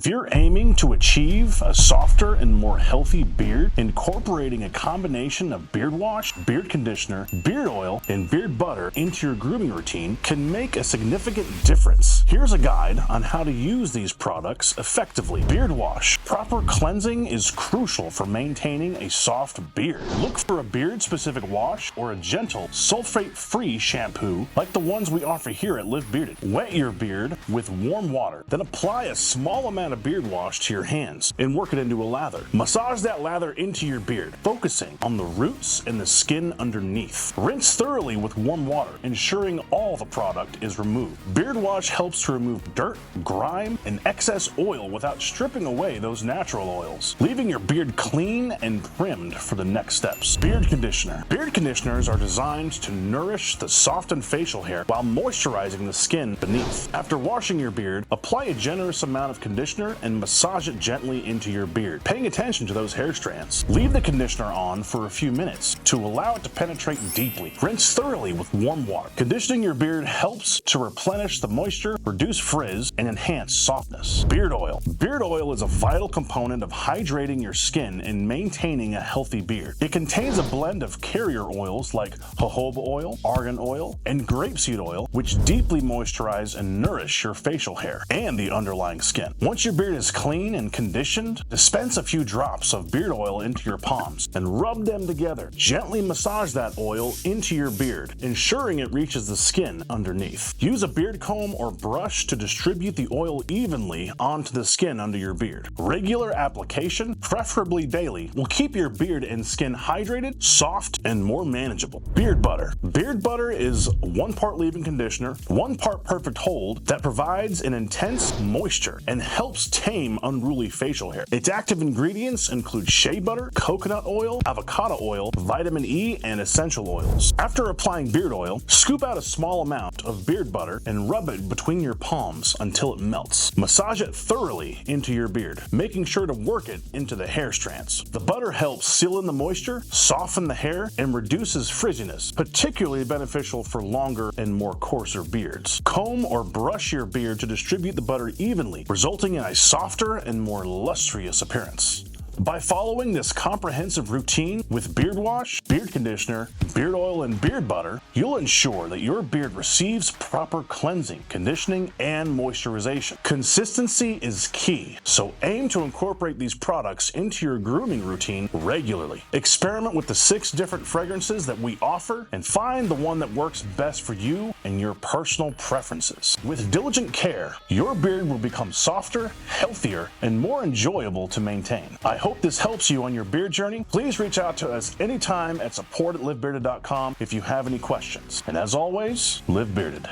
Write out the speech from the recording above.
If you're aiming to achieve a softer and more healthy beard, incorporating a combination of beard wash, beard conditioner, beard oil, and beard butter into your grooming routine can make a significant difference. Here's a guide on how to use these products effectively. Beard wash. Proper cleansing is crucial for maintaining a soft beard. Look for a beard-specific wash or a gentle, sulfate-free shampoo like the ones we offer here at Live Bearded. Wet your beard with warm water, then apply a small amount of beard wash to your hands and work it into a lather. Massage that lather into your beard, focusing on the roots and the skin underneath. Rinse thoroughly with warm water, ensuring all the product is removed. Beard wash helps to remove dirt, grime, and excess oil without stripping away those natural oils, leaving your beard clean and trimmed for the next steps. Beard conditioner. Beard conditioners are designed to nourish the softened facial hair while moisturizing the skin beneath. After washing your beard, apply a generous amount of conditioner and massage it gently into your beard, paying attention to those hair strands. Leave the conditioner on for a few minutes to allow it to penetrate deeply. Rinse thoroughly with warm water. Conditioning your beard helps to replenish the moisture, reduce frizz, and enhance softness. Beard oil. Beard oil is a vital component of hydrating your skin and maintaining a healthy beard. It contains a blend of carrier oils like jojoba oil, argan oil, and grapeseed oil, which deeply moisturize and nourish your facial hair and the underlying skin. Once your beard is clean and conditioned, dispense a few drops of beard oil into your palms and rub them together. Gently massage that oil into your beard, ensuring it reaches the skin underneath. Use a beard comb or brush to distribute the oil evenly onto the skin under your beard. Regular application, preferably daily, will keep your beard and skin hydrated, soft, and more manageable. Beard butter. Beard butter is 1 part leave-in conditioner, 1 part perfect hold that provides an intense moisture and helps tame unruly facial hair. Its active ingredients include shea butter, coconut oil, avocado oil, vitamin E, and essential oils. After applying beard oil, scoop out a small amount of beard butter and rub it between your palms until it melts. Massage it thoroughly into your beard, making sure to work it into the hair strands. The butter helps seal in the moisture, soften the hair, and reduces frizziness, particularly beneficial for longer and more coarser beards. Comb or brush your beard to distribute the butter evenly, resulting in a softer and more lustrous appearance. By following this comprehensive routine with beard wash, beard conditioner, beard oil, and beard butter, you'll ensure that your beard receives proper cleansing, conditioning, and moisturization. Consistency is key, so aim to incorporate these products into your grooming routine regularly. Experiment with the 6 different fragrances that we offer and find the one that works best for you and your personal preferences. With diligent care, your beard will become softer, healthier, and more enjoyable to maintain. I hope this helps you on your beard journey. Please reach out to us anytime at support@livebearded.com if you have any questions. And as always, live bearded.